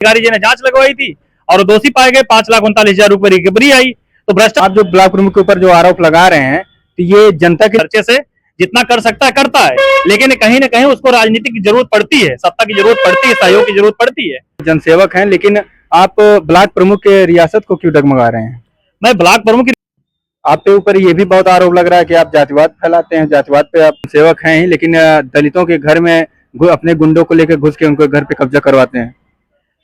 अधिकारी जी ने जांच लगवाई थी और दोषी पाए गए, 5,39,000 रुपए रिकवरी आई। तो भ्रष्टाचार आप जो ब्लॉक प्रमुख के ऊपर जो आरोप लगा रहे हैं, तो ये जनता के खर्चे से जितना कर सकता है करता है, लेकिन कहीं ना कहीं उसको राजनीति की जरूरत पड़ती है, सत्ता की जरूरत पड़ती है, सहयोग की जरूरत पड़ती है। जनसेवक हैं, लेकिन आप ब्लॉक प्रमुख के रियासत को क्यों डगमगा रहे हैं? मैं ब्लॉक प्रमुख आपके ऊपर ये भी बहुत आरोप लग रहा है कि आप जातिवाद फैलाते हैं। जातिवाद पे आप सेवक हैं ही, लेकिन दलितों के घर में अपने गुंडों को लेकर घुस के उनको घर पे कब्जा करवाते हैं।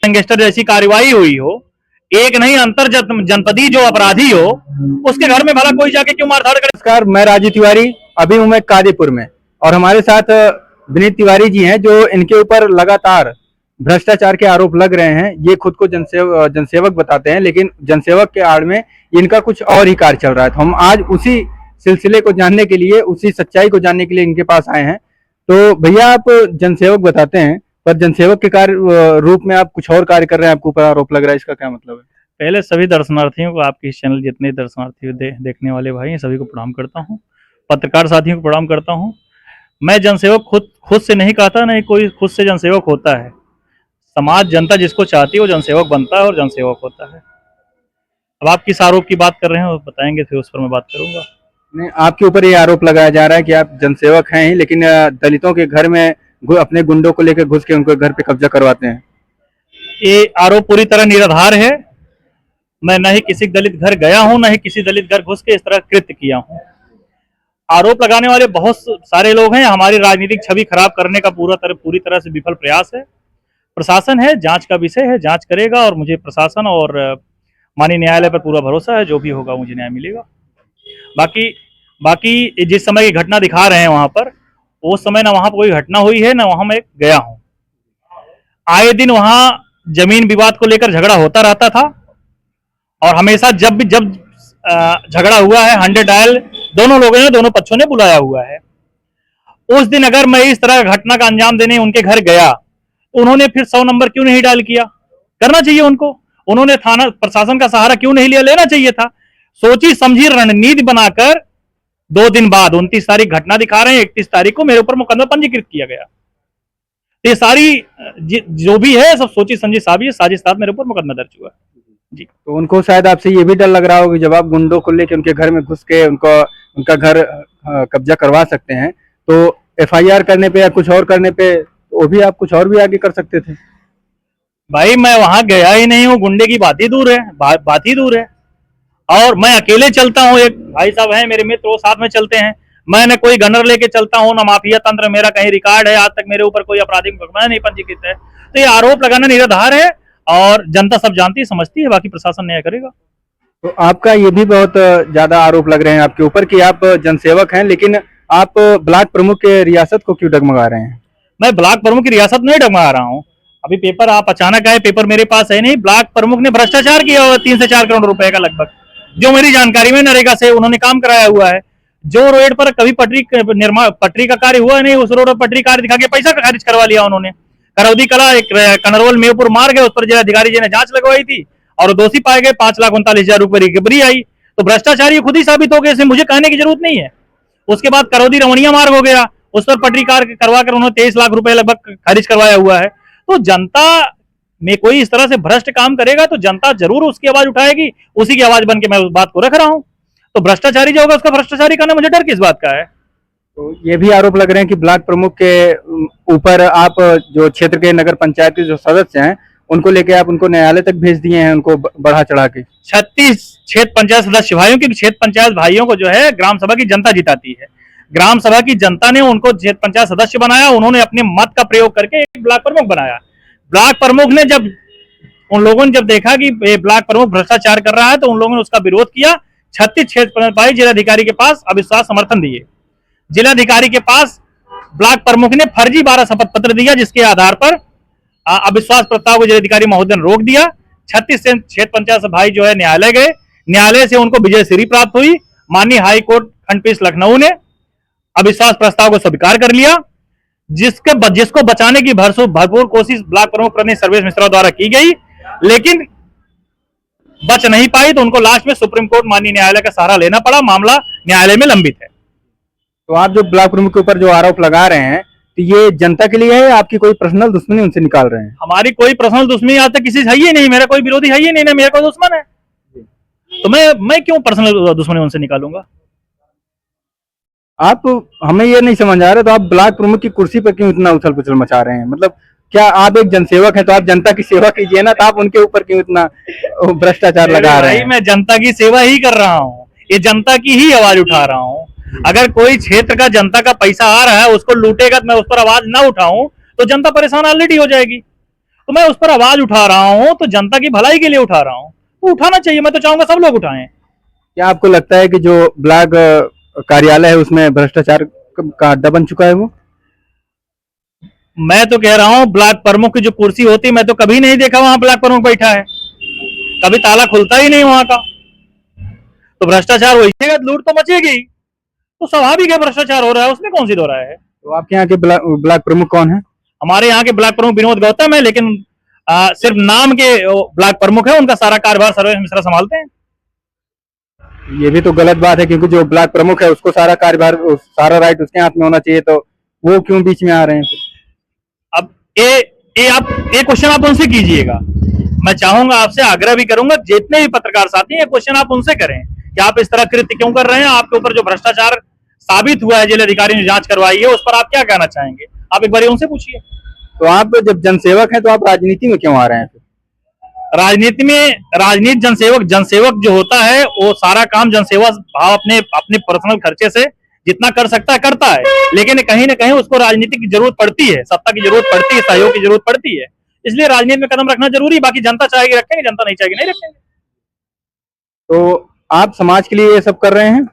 गैंगस्टर जैसी कार्रवाई हुई हो, एक नहीं अंतर जनपदी जो अपराधी हो, उसके घर में भला कोई जाके क्यों मारधाड़ करे? नमस्कार, मैं राजू तिवारी, अभी हूँ मैं कादीपुर में, और हमारे साथ विनीत तिवारी जी हैं, जो इनके ऊपर लगातार भ्रष्टाचार के आरोप लग रहे हैं। ये खुद को जनसेवक बताते हैं, लेकिन जनसेवक के आड़ में इनका कुछ और ही कार्य चल रहा है। तो हम आज उसी सिलसिले को जानने के लिए, उसी सच्चाई को जानने के लिए इनके पास आए हैं। तो भैया, आप जनसेवक बताते हैं, पर जनसेवक के कार्य रूप में आप कुछ और कार्य कर रहे हैं, आपके ऊपर आरोप लग रहा है, इसका क्या मतलब है? पहले सभी दर्शनार्थियों को, आपके इस चैनल जितने दर्शनार्थी देखने वाले भाई हैं, सभी को प्रणाम करता हूँ। पत्रकार साथियों को प्रणाम करता हूँ। मैं जनसेवक खुद से नहीं कहता, नहीं कोई खुद से जनसेवक होता है। समाज, जनता जिसको चाहती है वो जनसेवक बनता है और जनसेवक होता है। अब आप किस आरोप की बात कर रहे हैं वो बताएंगे, फिर उस पर मैं बात करूंगा। नहीं, आपके ऊपर ये आरोप लगाया जा रहा है कि आप जनसेवक हैं ही, लेकिन दलितों के घर में अपने गुंडों को लेकर घुस के उनको घर पे कब्जा करवाते हैं। ये आरोप पूरी तरह निराधार है। मैं न ही किसी दलित घर गया हूं, न ही किसी दलित घर घुस के इस तरह कृत्य किया हूं। आरोप लगाने वाले बहुत सारे लोग हैं। हमारी राजनीतिक छवि खराब करने का पूरी तरह से विफल प्रयास है। प्रशासन है, जांच का विषय है, जांच करेगा, और मुझे प्रशासन और माननीय न्यायालय पर पूरा भरोसा है। जो भी होगा मुझे न्याय मिलेगा। बाकी बाकी जिस समय की घटना दिखा रहे हैं वहां पर, उस समय ना वहां पर कोई घटना हुई है, ना वहां मैं गया हूं। आए दिन वहां जमीन विवाद को लेकर झगड़ा होता रहता था, और हमेशा जब झगड़ा हुआ है, 100 डायल दोनों लोगों ने, दोनों पक्षों ने बुलाया हुआ है। उस दिन अगर मैं इस तरह घटना का अंजाम देने उनके घर गया, तो उन्होंने फिर 100 नंबर क्यों नहीं डायल किया? करना चाहिए उनको। उन्होंने थाना प्रशासन का सहारा क्यों नहीं लिया? लेना चाहिए था। सोची समझी रणनीति बनाकर 2 दिन बाद 29 तारीख घटना दिखा रहे हैं, 31 तारीख को मेरे ऊपर मुकदमा पंजीकृत किया गया। ये सारी जो भी है सब सोची समझी साजिश साथ मेरे ऊपर मुकदमा दर्ज हुआ जी। तो उनको शायद आपसे ये भी डर लग रहा होगा कि जब आप गुंडों को लेकर उनके घर में घुस के उनका घर कब्जा करवा सकते हैं, तो FIR करने पे या कुछ और करने पे वो भी आप कुछ और भी आगे कर सकते थे। भाई मैं वहां गया ही नहीं हूँ, गुंडे की बात ही दूर है, बात ही दूर है। और मैं अकेले चलता हूँ, एक भाई साहब हैं मेरे मित्र, वो साथ में चलते हैं। मैंने कोई गनर लेके चलता हूँ, ना माफिया तंत्र मेरा कहीं रिकॉर्ड है। आज तक मेरे ऊपर कोई आपराधिक मुकदमा नहीं पंजीकृत है। तो ये आरोप लगाना निराधार है, और जनता सब जानती है, समझती है। बाकी प्रशासन न्याय करेगा। तो आपका ये भी बहुत ज्यादा आरोप लग रहे हैं आपके ऊपर कि आप जनसेवक हैं, लेकिन आप ब्लॉक प्रमुख के रियासत को क्यों डगमगा रहे हैं? मैं ब्लॉक प्रमुख की रियासत नहीं डगमगा रहा हूँ। अभी पेपर आप अचानक आए, पेपर मेरे पास है नहीं। ब्लॉक प्रमुख ने भ्रष्टाचार किया हुआ 3 से 4 करोड़ रुपए का लगभग, जो मेरी जानकारी में नरेगा से उन्होंने काम कराया हुआ है। जो रोड पर कभी पटरी का कार्य हुआ नहीं, उस रोड पर पटरी कार्य दिखा के पैसा खारिज करवा लिया उन्होंने। करौदी कला, एक कनरवल मेहपुर मार्ग है, उस पर जिलाधिकारी जी ने जांच लगवाई थी और दोषी पाए गए, 5,39,000 रुपए रिकवरी आई। तो भ्रष्टाचारी खुद ही साबित हो गए, इसमें मुझे कहने की जरूरत नहीं है। उसके बाद करौदी रमणिया मार्ग हो गया, उस पर पटरी कार्य करवा कर उन्होंने 23 लाख रुपए लगभग खारिज करवाया हुआ है। तो जनता में कोई इस तरह से भ्रष्ट काम करेगा तो जनता जरूर उसकी आवाज उठाएगी। उसी की आवाज बन के मैं उस बात को रख रहा हूं। तो भ्रष्टाचारी जो होगा उसका भ्रष्टाचारी करना, मुझे डर किस बात का है? तो ये भी आरोप लग रहे हैं कि ब्लॉक प्रमुख के ऊपर आप जो क्षेत्र के नगर पंचायत के जो सदस्य हैं, उनको लेके आप उनको न्यायालय तक भेज दिए हैं, उनको बढ़ा चढ़ा के। 36 क्षेत्र पंचायत सदस्य भाइयों की, क्षेत्र पंचायत भाइयों को जो है ग्राम सभा की जनता जिताती है। ग्राम सभा की जनता ने उनको क्षेत्र पंचायत सदस्य बनाया, उन्होंने अपने मत का प्रयोग करके एक ब्लॉक प्रमुख बनाया। ब्लॉक प्रमुख ने जब उन लोगों ने जब देखा कि ब्लॉक प्रमुख भ्रष्टाचार कर रहा है, तो उन लोगों ने उसका विरोध किया। 36 क्षेत्र भाई जिलाधिकारी के पास अविश्वास समर्थन दिए। जिलाधिकारी के पास ब्लॉक प्रमुख ने फर्जी 12 शपथ पत्र दिया, जिसके आधार पर अविश्वास प्रस्ताव को जिलाधिकारी महोदय ने रोक दिया। 36 क्षेत्र पंचायत भाई जो है न्यायालय गए, न्यायालय से उनको विजय श्री प्राप्त हुई। माननीय हाईकोर्ट खंडपीठ लखनऊ ने अविश्वास प्रस्ताव को स्वीकार कर लिया, जिसको बचाने की भरपूर कोशिश ब्लॉक प्रमुख प्रणीत सर्वेश मिश्रा द्वारा की गई, लेकिन बच नहीं पाई। तो उनको लास्ट में सुप्रीम कोर्ट माननीय न्यायालय का सहारा लेना पड़ा। मामला न्यायालय में लंबित है। तो आप जो ब्लॉक प्रमुख के ऊपर जो आरोप लगा रहे हैं तो ये जनता के लिए है या आपकी कोई पर्सनल दुश्मनी उनसे निकाल रहे हैं? हमारी कोई पर्सनल दुश्मनी आज तक किसी से है ही नहीं, मेरा कोई विरोधी है ही नहीं, ना मेरा कोई दुश्मन है, तो मैं क्यों पर्सनल दुश्मनी उनसे निकालूंगा? आप हमें ये नहीं समझ आ रहा, तो आप ब्लॉक प्रमुख की कुर्सी पर क्यों इतना उछल पुछल मचा रहे हैं? मतलब क्या आप एक जनसेवक हैं तो आप जनता की सेवा कीजिए ना, तो आप उनके ऊपर क्यों इतना भ्रष्टाचार लगा रहे भाई हैं? मैं जनता की सेवा ही कर रहा हूँ, ये जनता की ही आवाज उठा रहा हूँ। अगर कोई क्षेत्र का जनता का पैसा आ रहा है उसको लूटेगा तो मैं उस पर आवाज ना उठाऊं तो जनता परेशान ऑलरेडी हो जाएगी, तो मैं उस पर आवाज उठा रहा हूं, तो जनता की भलाई के लिए उठा रहा हूं, तो उठाना चाहिए। मैं तो चाहूंगा सब लोग उठाएं। क्या आपको लगता है कि जो ब्लॉक कार्यालय है उसमें भ्रष्टाचार का अड्डा बन चुका है वो? मैं तो कह रहा हूं ब्लॉक प्रमुख की जो कुर्सी होती, मैं तो कभी नहीं देखा वहां ब्लॉक प्रमुख बैठा है, कभी ताला खुलता ही नहीं वहां का, तो भ्रष्टाचार होगा, लूट तो मचेगी, तो स्वाभाविक है भ्रष्टाचार हो रहा है, उसमें कौन सी दो राय है। तो आपके यहाँ के ब्लॉक प्रमुख कौन है? हमारे यहाँ के ब्लॉक प्रमुख विनोद गौतम है, लेकिन सिर्फ नाम के ब्लॉक प्रमुख है, उनका सारा कार्यभार सर्वेश मिश्रा संभालते हैं। ये भी तो गलत बात है, क्योंकि जो ब्लॉक प्रमुख है उसको सारा कार्यभार, सारा राइट उसके हाथ में होना चाहिए, तो वो क्यों बीच में आ रहे हैं फिर? अब ये क्वेश्चन आप उनसे कीजिएगा। मैं चाहूंगा, आपसे आग्रह भी करूंगा, जितने भी पत्रकार साथी हैं, क्वेश्चन आप उनसे करें कि आप इस तरह कृत्य क्यों कर रहे हैं, आपके ऊपर जो भ्रष्टाचार साबित हुआ है, जिला अधिकारी ने जांच करवाई है, उस पर आप क्या कहना चाहेंगे, आप एक बार उनसे पूछिए। तो आप जब जनसेवक हैं तो आप राजनीति में क्यों आ रहे हैं फिर? राजनीति जनसेवक जो होता है वो सारा काम जनसेवा भाव अपने अपने पर्सनल खर्चे से जितना कर सकता है करता है, लेकिन कहीं ना कहीं उसको राजनीति की जरूरत पड़ती है, सत्ता की जरूरत पड़ती है, सहयोग की जरूरत पड़ती है, इसलिए राजनीति में कदम रखना जरूरी। बाकी जनता चाहेगी रखेंगे, जनता नहीं चाहेगी नहीं रखेंगे। तो आप समाज के लिए ये सब कर रहे हैं?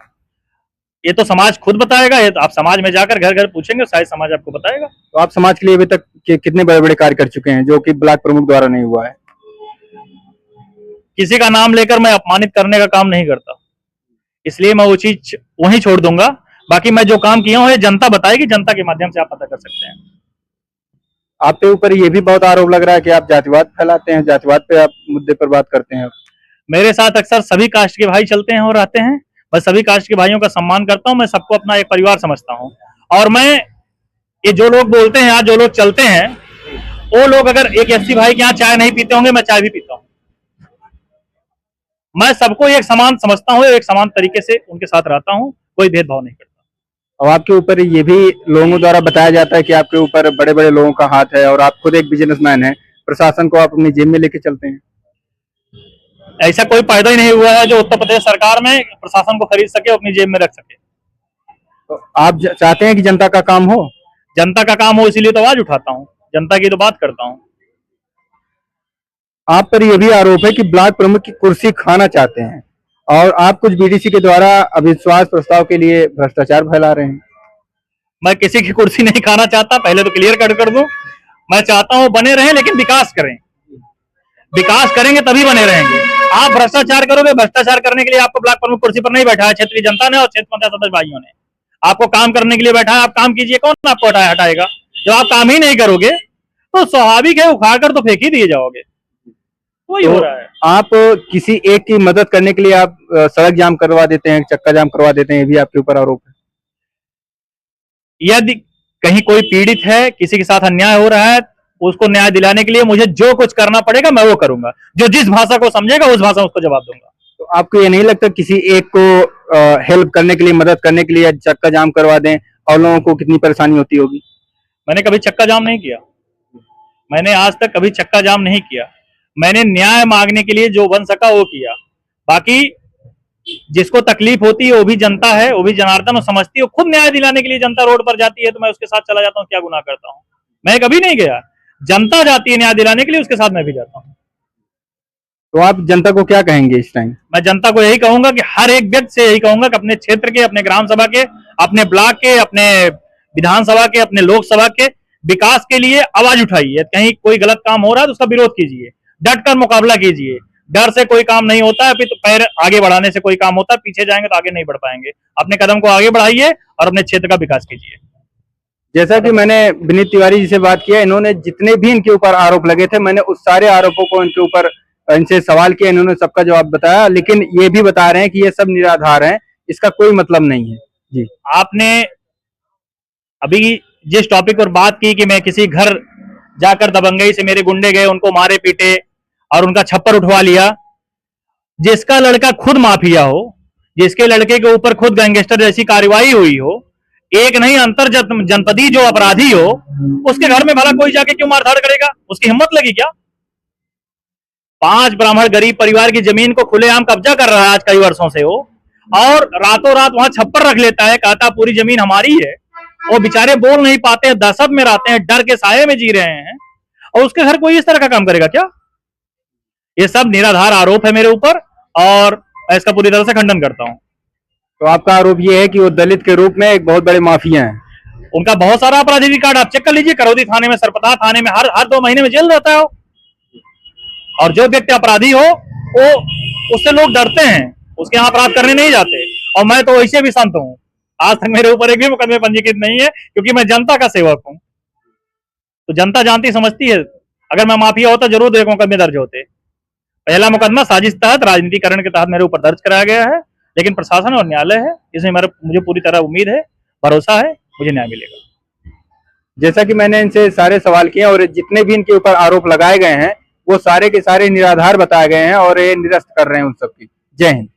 ये तो समाज खुद बताएगा, ये तो आप समाज में जाकर घर घर पूछेंगे, शायद समाज आपको बताएगा। तो आप समाज के लिए अभी तक कितने बड़े बड़े कार्य कर चुके हैं जो कि ब्लॉक प्रमुख द्वारा नहीं हुआ है? किसी का नाम लेकर मैं अपमानित करने का काम नहीं करता, इसलिए मैं वो चीज वहीं छोड़ दूंगा। बाकी मैं जो काम किया हूं ये जनता बताएगी, जनता के माध्यम से आप पता कर सकते हैं। आपके ऊपर ये भी बहुत आरोप लग रहा है कि आप जातिवाद फैलाते हैं, जातिवाद पे आप मुद्दे पर बात करते हैं। मेरे साथ अक्सर सभी कास्ट के भाई चलते हैं और रहते हैं, मैं सभी कास्ट के भाइयों का सम्मान करता हूं, मैं सबको अपना एक परिवार समझता हूं। और मैं ये जो लोग बोलते हैं, आज जो लोग चलते हैं, वो लोग अगर एक एससी भाई के यहाँ चाय नहीं पीते होंगे, मैं चाय भी पीता हूँ। मैं सबको एक समान समझता हूँ, एक समान तरीके से उनके साथ रहता हूँ, कोई भेदभाव नहीं करता। और आपके ऊपर ये भी लोगों द्वारा बताया जाता है कि आपके ऊपर बड़े बड़े लोगों का हाथ है और आप खुद एक बिजनेसमैन हैं, प्रशासन को आप अपनी जेब में लेके चलते हैं। ऐसा कोई पैदा ही नहीं हुआ है जो उत्तर प्रदेश सरकार में प्रशासन को खरीद सके और अपनी जेब में रख सके। तो आप चाहते हैं कि जनता का काम हो? जनता का काम हो, इसीलिए तो आवाज उठाता हूँ, जनता की तो बात करता हूँ। आप पर यह भी आरोप है कि ब्लॉक प्रमुख की कुर्सी खाना चाहते हैं और आप कुछ बीडीसी के द्वारा अविश्वास प्रस्ताव के लिए भ्रष्टाचार फैला रहे हैं। मैं किसी की कुर्सी नहीं खाना चाहता, पहले तो क्लियर कर दूं। मैं चाहता हूं बने रहें, लेकिन विकास करें, विकास करेंगे तभी बने रहेंगे। आप भ्रष्टाचार करोगे, भ्रष्टाचार करने के लिए आपको ब्लॉक प्रमुख कुर्सी पर नहीं बैठा है क्षेत्रीय जनता ने और क्षेत्र पंचायत सदस्य भाइयों ने, आपको काम करने के लिए बैठा है। आप काम कीजिए, कौन आपको हटाएगा? जब आप काम ही नहीं करोगे तो स्वाभाविक है उखाड़कर तो फेंक ही दिए जाओगे, वही हो रहा है। आप किसी एक की मदद करने के लिए आप सड़क जाम करवा देते हैं, चक्का जाम करवा देते हैं, ये भी आपके ऊपर आरोप है। यदि कहीं कोई पीड़ित है, किसी के साथ अन्याय हो रहा है, उसको न्याय दिलाने के लिए मुझे जो कुछ करना पड़ेगा मैं वो करूंगा, जो जिस भाषा को समझेगा उस भाषा में उसको जवाब दूंगा। तो आपको ये नहीं लगता किसी एक को हेल्प करने के लिए, मदद करने के लिए चक्का जाम करवा दें और लोगों को कितनी परेशानी होती होगी? मैंने कभी चक्का जाम नहीं किया, मैंने आज तक कभी चक्का जाम नहीं किया। मैंने न्याय मांगने के लिए जो बन सका वो किया। बाकी जिसको तकलीफ होती है वो भी जनता है, वो भी जनार्दन, और समझती है, खुद न्याय दिलाने के लिए जनता रोड पर जाती है तो मैं उसके साथ चला जाता हूँ, क्या गुनाह करता हूँ? मैं कभी नहीं गया, जनता जाती है न्याय दिलाने के लिए, उसके साथ मैं भी जाता हूँ। तो आप जनता को क्या कहेंगे इस टाइम? मैं जनता को यही कहूंगा कि हर एक व्यक्ति से यही कहूंगा कि अपने क्षेत्र के, अपने ग्राम सभा के, अपने ब्लॉक के, अपने विधानसभा के, अपने लोकसभा के विकास के लिए आवाज उठाइए। कहीं कोई गलत काम हो रहा है तो उसका विरोध कीजिए, डट कर मुकाबला कीजिए। डर से कोई काम नहीं होता है, फिर तो पैर आगे बढ़ाने से कोई काम होता है, पीछे जाएंगे तो आगे नहीं बढ़ पाएंगे। अपने कदम को आगे बढ़ाइए और अपने क्षेत्र का विकास कीजिए। जैसा कि मैंने विनीत तिवारी जी से बात किया, इन्होंने जितने भी इनके ऊपर आरोप लगे थे, मैंने उस सारे आरोपों को इनके ऊपर इनसे सवाल किया, इन्होंने सबका जवाब बताया, लेकिन ये भी बता रहे हैं कि ये सब निराधार है, इसका कोई मतलब नहीं है। जी, आपने अभी जिस टॉपिक पर बात की कि मैं किसी घर जाकर दबंगई से मेरे गुंडे गए, उनको मारे पीटे और उनका छप्पर उठवा लिया, जिसका लड़का खुद माफिया हो, जिसके लड़के के ऊपर खुद गैंगस्टर जैसी कार्रवाई हुई हो, एक नहीं अंतर जनपदी जो अपराधी हो, उसके घर में भला कोई जाके क्यों मारधाड़ करेगा? उसकी हिम्मत लगी क्या? 5 ब्राह्मण गरीब परिवार की जमीन को खुलेआम कब्जा कर रहा है आज कई वर्षों से वो, और रातों रात वहां छप्पर रख लेता है, कहता पूरी जमीन हमारी है। वो बेचारे बोल नहीं पाते हैं, दहशत में रहते हैं, डर के साये में जी रहे हैं, और उसके घर कोई इस तरह का काम करेगा क्या? ये सब निराधार आरोप है मेरे ऊपर और मैं इसका पूरी तरह से खंडन करता हूं। तो आपका आरोप ये है कि वो दलित के रूप में एक बहुत बड़े माफिया हैं। उनका बहुत सारा आपराधिक रिकॉर्ड आप चेक कर लीजिए, करौदी थाने में, सरपता थाने में हर 2 महीने में जेल रहता है। और जो व्यक्ति अपराधी हो वो, उससे लोग डरते हैं, उसके यहाँ अपराध करने नहीं जाते। और मैं तो वैसे भी संत हूँ, आज तक मेरे ऊपर एक भी मुकदमे पंजीकृत नहीं है, क्योंकि मैं जनता का सेवक हूँ। तो जनता जानती समझती है, अगर मैं माफिया होता जरूर 2 मुकदमे दर्ज होते। पहला मुकदमा साजिश तहत राजनीतिकरण के तहत मेरे ऊपर दर्ज कराया गया है, लेकिन प्रशासन और न्यायालय है, इसमें मुझे पूरी तरह उम्मीद है, भरोसा है, मुझे न्याय मिलेगा। जैसा कि मैंने इनसे सारे सवाल किए और जितने भी इनके ऊपर आरोप लगाए गए हैं वो सारे के सारे निराधार बताए गए हैं और ये निरस्त कर रहे हैं उन सबकी। जय हिंद।